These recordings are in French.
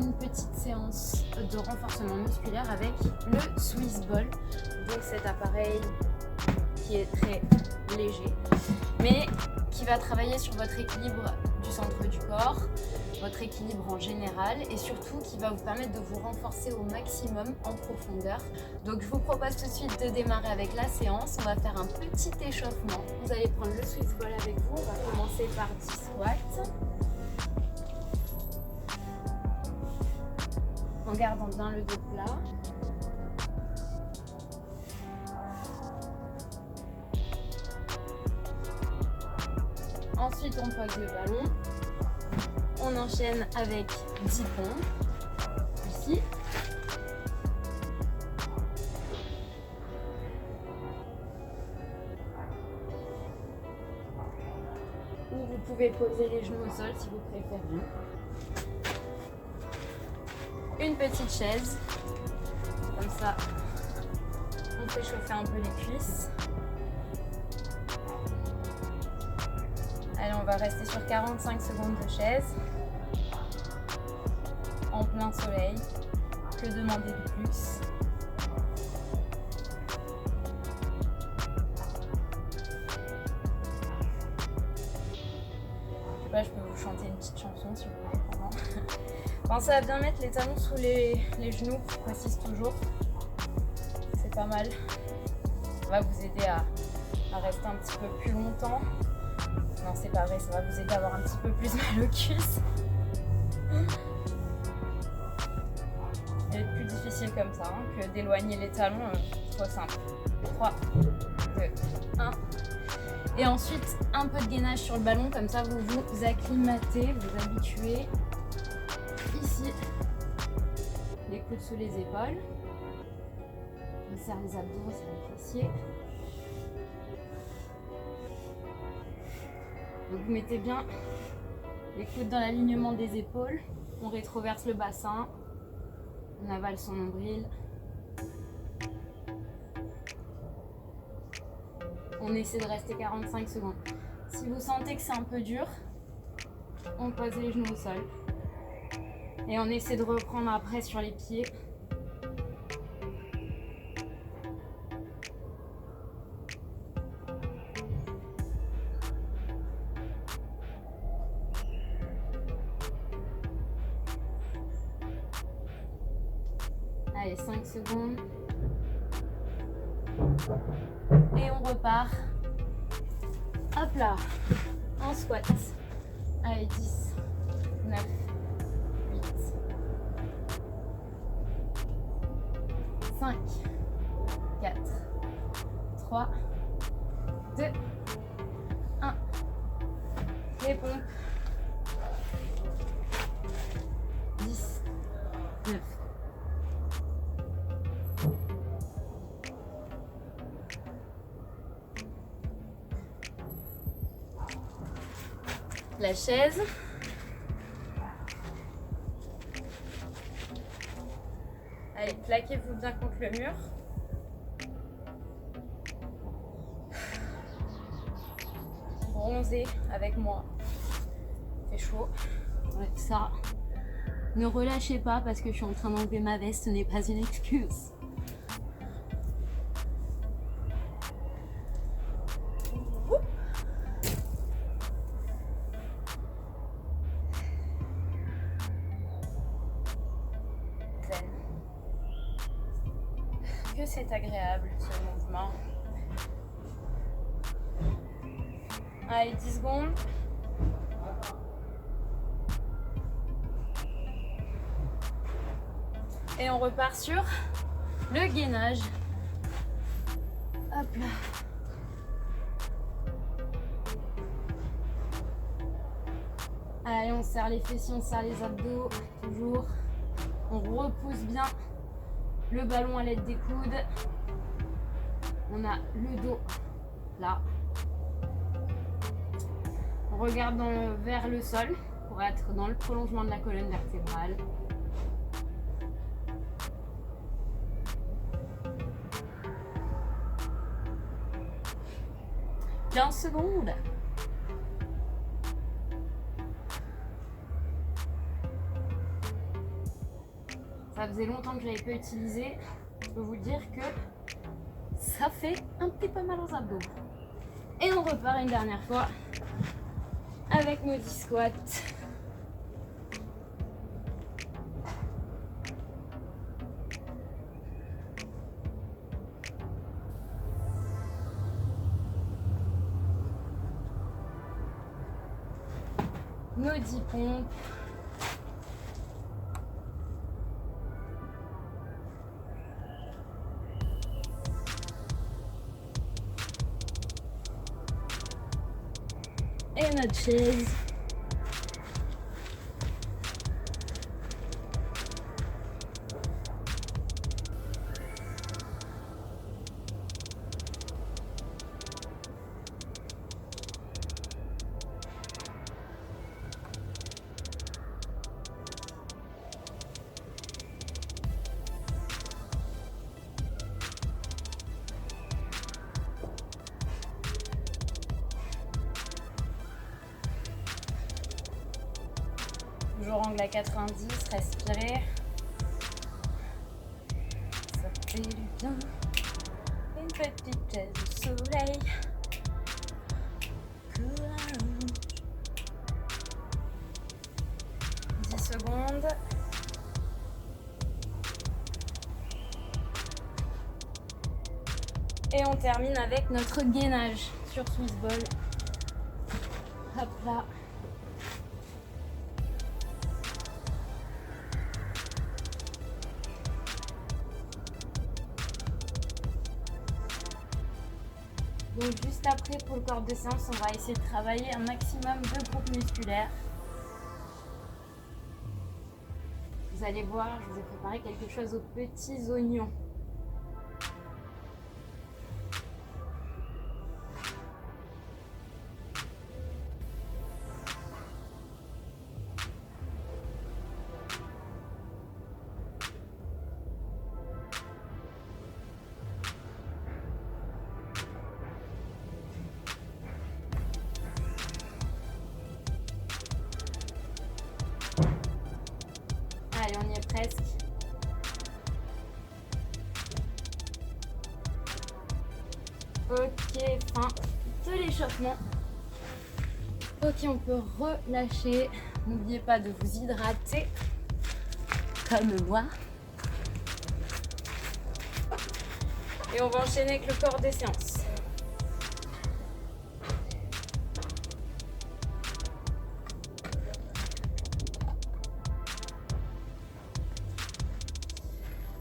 une petite séance de renforcement musculaire avec le Swiss Ball. Donc cet appareil qui est très léger, mais qui va travailler sur votre équilibre du centre du corps, votre équilibre en général, et surtout qui va vous permettre de vous renforcer au maximum en profondeur. Donc je vous propose tout de suite de démarrer avec la séance. On va faire un petit échauffement. Vous allez prendre le Swiss Ball avec vous. On va commencer par 10 squats. En gardant bien le dos plat. Ensuite, on pose le ballon. On enchaîne avec 10 pompes. Ici. Ou vous pouvez poser les genoux au sol si vous préférez. Une petite chaise. Comme ça, on fait chauffer un peu les cuisses. Allez, on va rester sur 45 secondes de chaise, en plein soleil. Que demander de plus? Là, je peux vous chanter une petite chanson si vous voulez pendant. Pensez à bien mettre les talons sous les genoux, je précise toujours. C'est pas mal. Ça va vous aider à rester un petit peu plus longtemps. Non, c'est pas vrai, ça va vous aider à avoir un petit peu plus mal aux cuisses. C'est plus difficile comme ça que d'éloigner les talons, trop simple. 3, 2, 1. Et ensuite, un peu de gainage sur le ballon, comme ça vous vous acclimatez, vous habituez. Ici, les coudes sous les épaules. On serre les abdos, on serre les fessiers. Donc vous mettez bien les coudes dans l'alignement des épaules, on rétroverse le bassin, on avale son nombril. On essaie de rester 45 secondes. Si vous sentez que c'est un peu dur, on pose les genoux au sol. Et on essaie de reprendre après sur les pieds. Allez, 5 secondes. Et on repart. Hop là. En squat. Allez, 10, 9, 8, 5, 4, 3, 2, 1. Les pompes. 10, 9. La chaise. Allez, plaquez-vous bien contre le mur. Bronzez avec moi. Il fait chaud. Ouais, ça. Ne relâchez pas parce que je suis en train d'enlever ma veste, ce n'est pas une excuse. Que c'est agréable ce mouvement. Allez, 10 secondes. Et on repart sur le gainage. Hop là. Allez, on serre les fessiers, on serre les abdos, toujours. On repousse bien le ballon à l'aide des coudes. On a le dos là. On regarde vers le sol pour être dans le prolongement de la colonne vertébrale. « 15 secondes. faisait longtemps que je l'avais pas utilisé. Je peux vous dire que ça fait un petit peu mal aux abdos. Et on repart une dernière fois avec nos 10 squats. Nos 10 pompes. Et notre chaise. Toujours angle à 90, respirez. Ça fait du bien. Une petite chaise au soleil. Cool. 10 secondes. Et on termine avec notre gainage sur Swiss Ball. Hop là. Donc juste après, pour le corps de séance, on va essayer de travailler un maximum de groupes musculaires. Vous allez voir, je vous ai préparé quelque chose aux petits oignons. Allez, on y est presque. Ok, fin de l'échauffement. Ok, on peut relâcher. N'oubliez pas de vous hydrater, comme moi. Et on va enchaîner avec le corps des séances.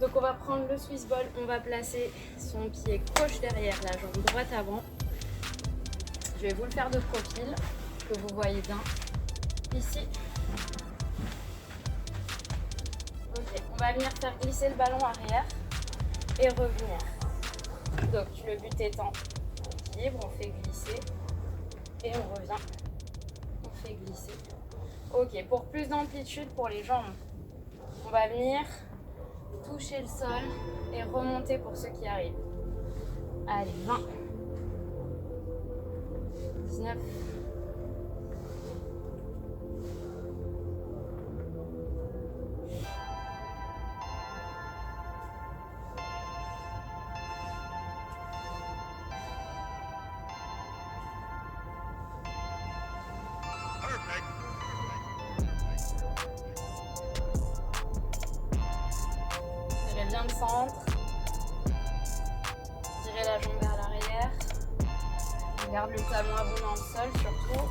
Donc on va prendre le Swiss Ball, on va placer son pied gauche derrière, la jambe droite avant. Je vais vous le faire de profil, que vous voyez bien. Ici. Ok, on va venir faire glisser le ballon arrière et revenir. Donc le but étant équilibre, on fait glisser et on revient. On fait glisser. Ok, pour plus d'amplitude pour les jambes, on va venir toucher le sol et remonter pour ceux qui arrivent. Allez, 20, 19, 'Tirez bien le centre. Tirez la jambe vers l'arrière. Garde le talon à bout dans le sol surtout.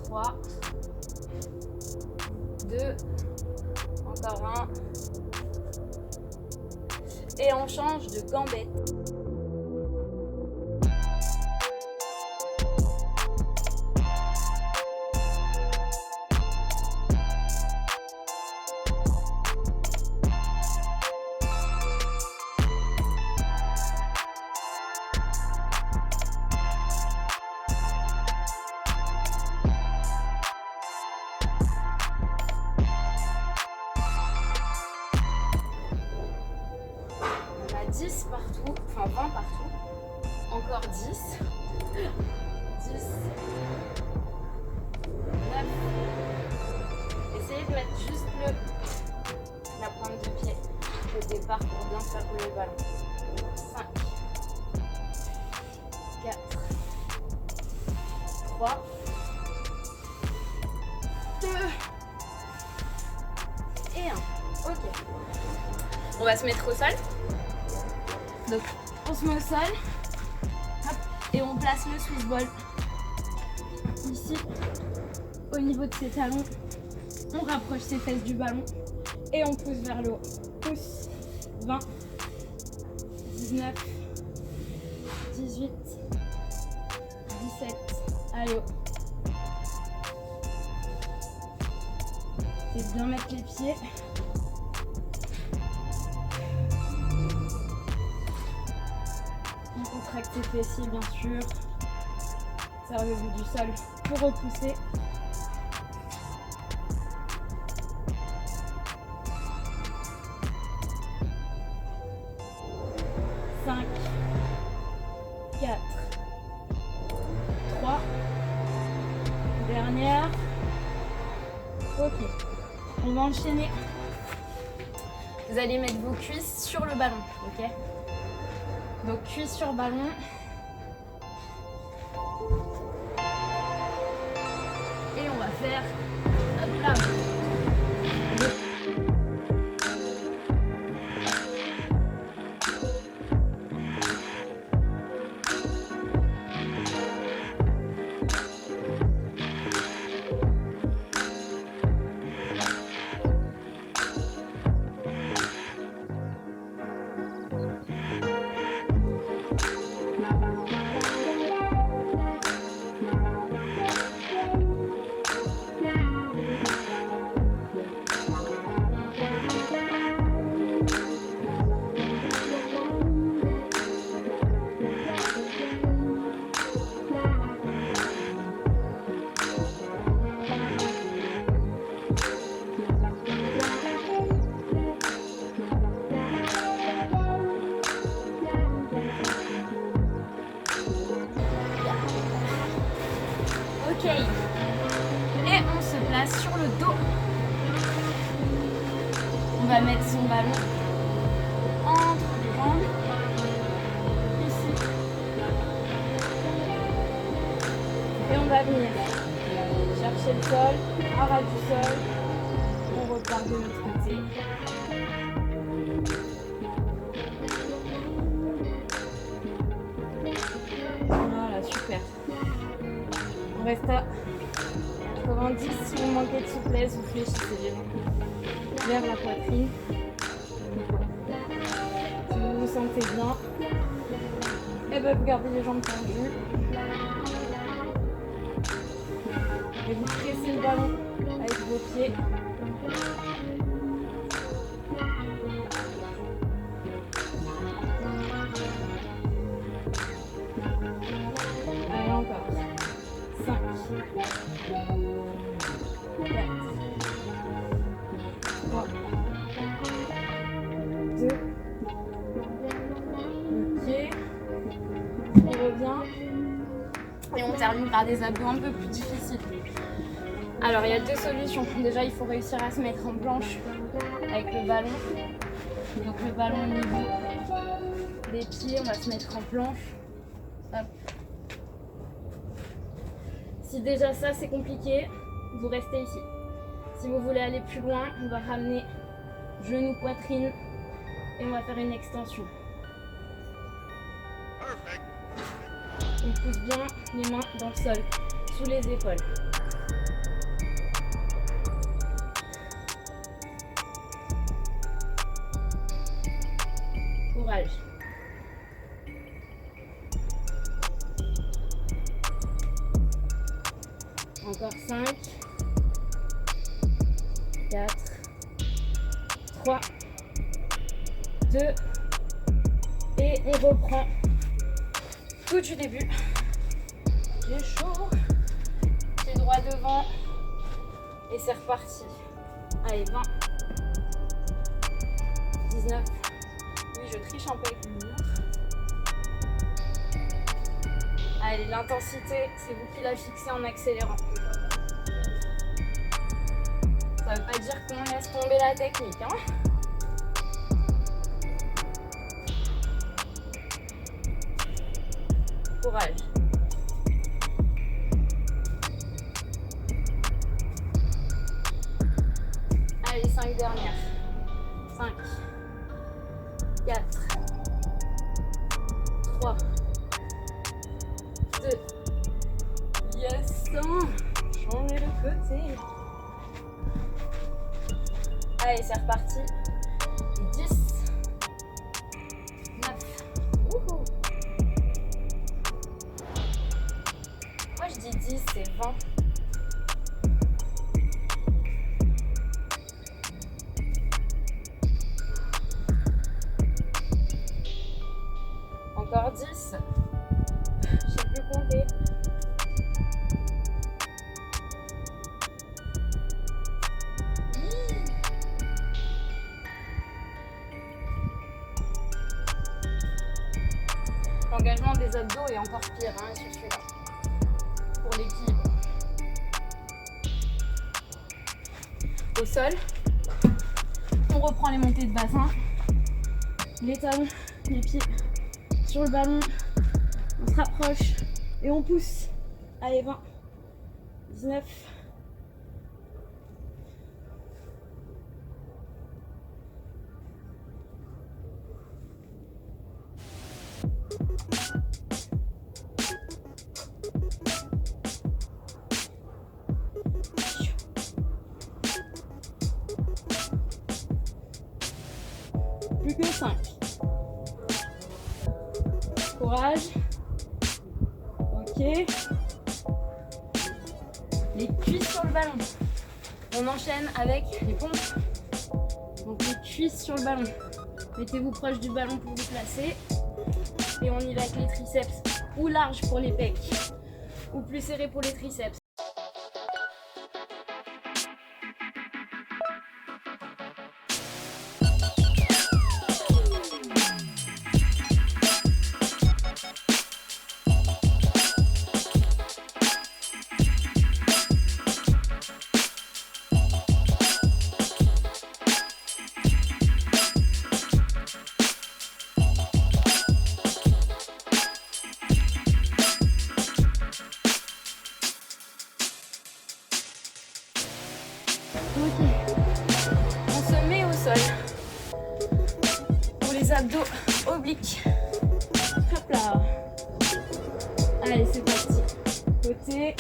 Trois, 2, encore un. Et on change de gambette. 10 partout, enfin 20 partout. Encore 10. 10. 9. Essayez de mettre juste la pointe de pied au départ pour bien faire rouler le ballon. 5. 4. 3. 2. Et 1. Ok. On va se mettre au sol. Donc, on se met au sol. Hop, et on place le Swiss ball ici, au niveau de ses talons. On rapproche ses fesses du ballon et on pousse vers le haut. Pousse. 20, 19, 18, 17. Allez haut. Et bien mettre les pieds. On contracte ses fessiers bien sûr. Servez-vous du sol pour repousser. Cinq, 4, 3. Dernière. Ok. On va enchaîner. Vous allez mettre vos cuisses sur le ballon, ok? Donc cuisses sur ballon. Et on va faire hop là. Ok. Et on se place sur le dos. On va mettre son ballon entre les jambes. Ici. Et on va venir chercher le sol, à ras du sol. On repart de l'autre côté. Voilà, super. On reste à 90. Si vous manquez de souplesse, vous fléchissez les mains vers la poitrine. Si vous vous sentez bien, et bien vous gardez les jambes tendues. Et vous pressez le ballon avec vos pieds. Allez, encore. 5, 4, 3, 2, ok, on revient et on termine par des abdos un peu plus difficiles. Alors il y a deux solutions. Déjà il faut réussir à se mettre en planche avec le ballon. Donc le ballon au niveau des pieds, on va se mettre en planche. Hop. Si déjà ça c'est compliqué, vous restez ici. Si vous voulez aller plus loin, on va ramener genou, poitrine et on va faire une extension. On pousse bien les mains dans le sol, sous les épaules. Courage. Encore 5, 4, 3, 2, et on reprend tout du début. J'ai chaud, pied droit devant, et c'est reparti. Allez, 20, 19, je triche un peu avec une montre. Allez, l'intensité, c'est vous qui la fixez en accélérant. Ça veut pas dire qu'on laisse tomber la technique, hein. Courage. Allez, 5 dernières. 5, 4, 3, 2, yes, changez de côté. Allez, c'est reparti. 10, 9, wouhou. Moi je dis 10, c'est 20. Encore 10. Je sais plus compter. L'engagement des abdos est encore pire hein, sur celui-là. Pour l'équilibre. Au sol, on reprend les montées de bassin. Les talons, les pieds sur le ballon. On se rapproche et on pousse. Allez, 20, 19. Plus que 5. Courage. Ok. Les cuisses sur le ballon. On enchaîne avec les pompes. Donc les cuisses sur le ballon. Mettez-vous proche du ballon pour vous placer. Et on y va avec les triceps. Ou large pour les pecs. Ou plus serré pour les triceps. Ok, on se met au sol pour les abdos obliques. Hop là. Allez, c'est parti. Côté.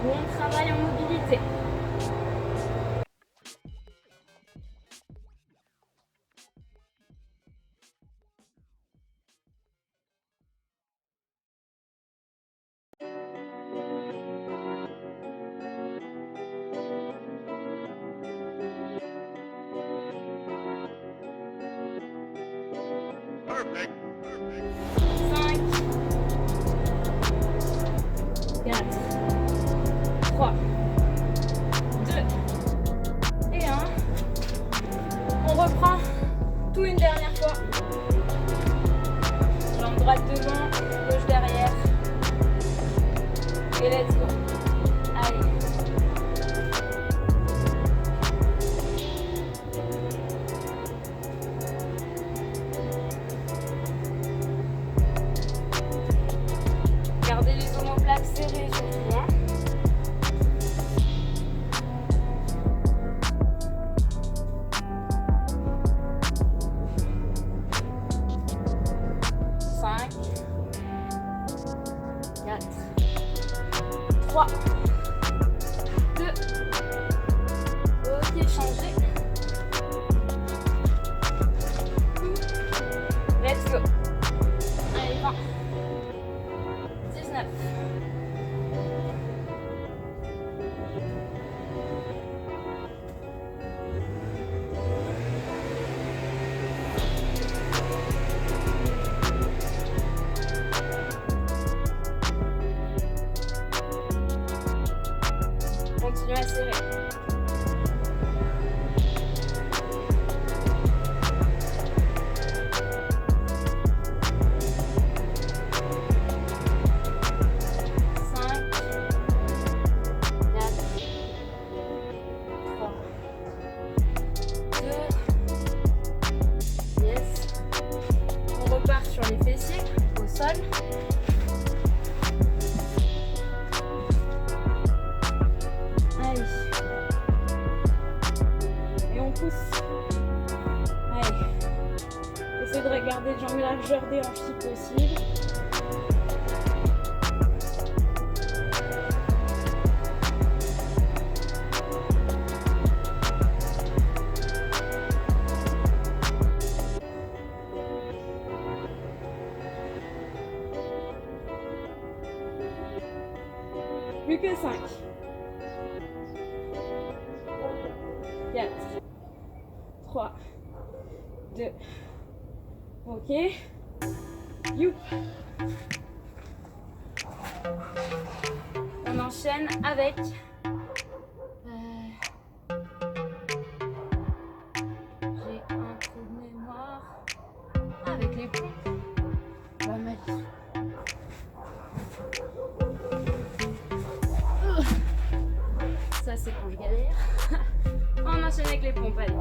On travaille en mobilité. Perfect. 5, 4, 3, 2 et 1. On reprend tout une dernière fois. Jambe droite devant, gauche derrière. Et let's go. Allez. serré surtout, hein. Cinq, 4, 3, 2, ok, changez. Let's go. Allez, 20, 19. Continuez à serrer. Sur les fessiers, au sol. Allez. Et on pousse. Allez. Essayez de regarder de la largeur des hanches si possible. Plus que 5. 4. 3. 2. Ok. Youp. On enchaîne avec j'ai un trou de mémoire. Avec les pompes. Pas mal. Ça c'est quand je galère. On enchaîne avec les pompes, allez.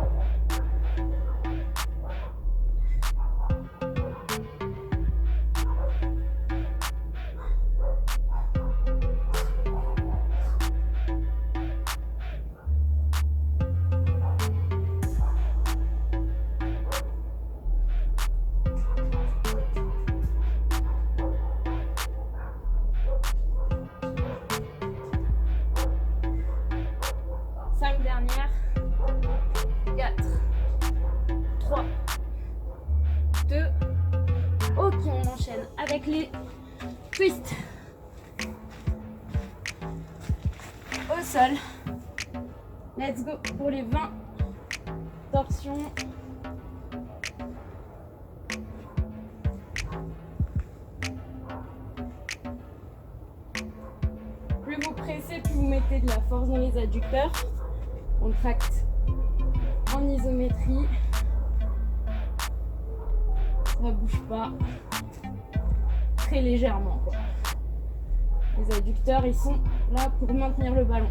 Dernière. 4, 3, 2. Ok, on enchaîne avec les twists. Au sol. Let's go pour les 20 torsions. Plus vous pressez, plus vous mettez de la force dans les adducteurs. On tracte en isométrie. Ça bouge pas. Très légèrement, quoi. Les adducteurs, ils sont là pour maintenir le ballon.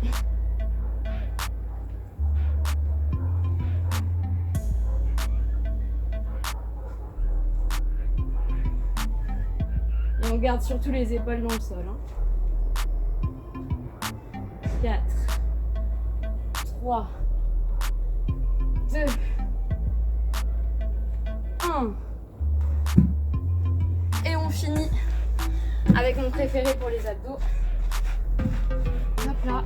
Et on garde surtout les épaules dans le sol. 4, 3, 2, 1. Et on finit avec mon préféré pour les abdos. Hop là.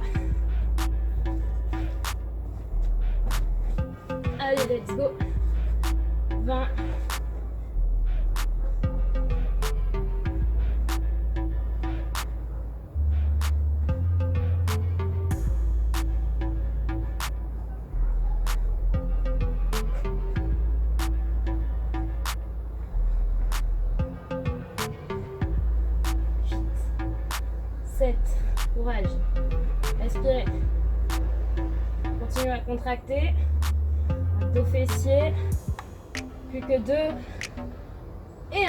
Allez, let's go. 20. Courage. Respirez. Continuez à contracter. Dos fessiers. Plus que 2. Et 1.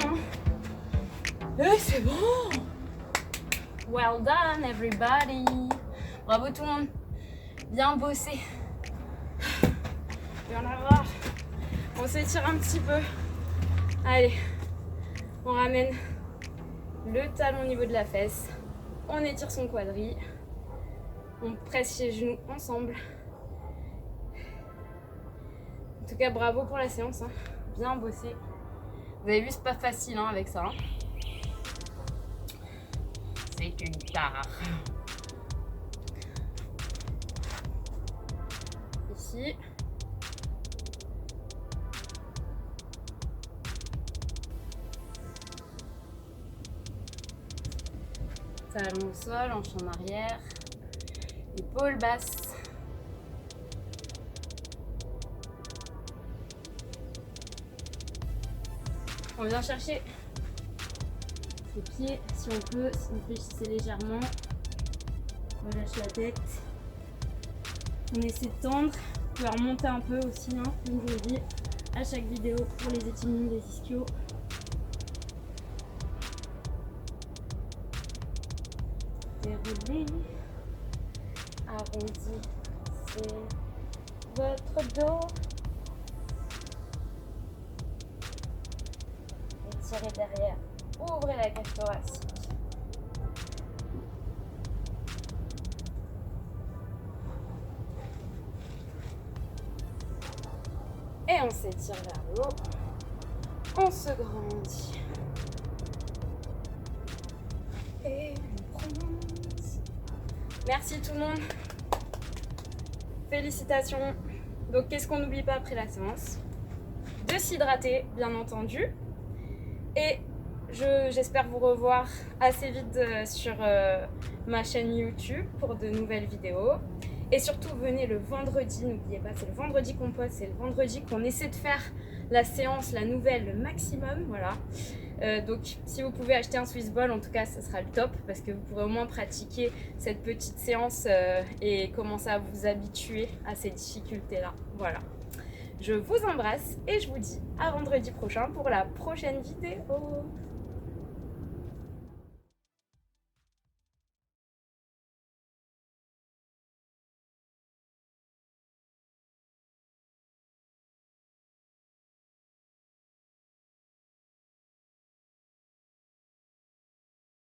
Et c'est bon. Well done everybody. Bravo tout le monde. Bien bossé. Il y en a marre. On s'étire un petit peu. Allez. On ramène le talon au niveau de la fesse. On étire son quadri. On presse ses genoux ensemble. En tout cas, bravo pour la séance. Hein. Bien bossé. Vous avez vu, c'est pas facile hein, avec ça. Hein. C'est une tare. Ici. Talon au sol, hanche en arrière. Épaules basses. On vient chercher ses pieds si on peut, si on fléchissait légèrement. On relâche la tête. On essaie de tendre. Vous pouvez remonter un peu aussi, hein, comme je vous le dis, à chaque vidéo pour les étirements des ischios. Déroulez. Arrondissez votre dos. Étirez derrière. Ouvrez la cage thoracique. Et on s'étire vers le haut. On se grandit. Et on bronze. Merci tout le monde. Félicitations. Donc qu'est-ce qu'on n'oublie pas après la séance? De s'hydrater, bien entendu. Et j'espère vous revoir assez vite sur ma chaîne YouTube pour de nouvelles vidéos. Et surtout, venez le vendredi, n'oubliez pas, c'est le vendredi qu'on poste, c'est le vendredi qu'on essaie de faire la séance, la nouvelle, le maximum, voilà. Donc, si vous pouvez acheter un Swiss Ball, en tout cas, ce sera le top, parce que vous pourrez au moins pratiquer cette petite séance et commencer à vous habituer à ces difficultés-là, voilà. Je vous embrasse et je vous dis à vendredi prochain pour la prochaine vidéo.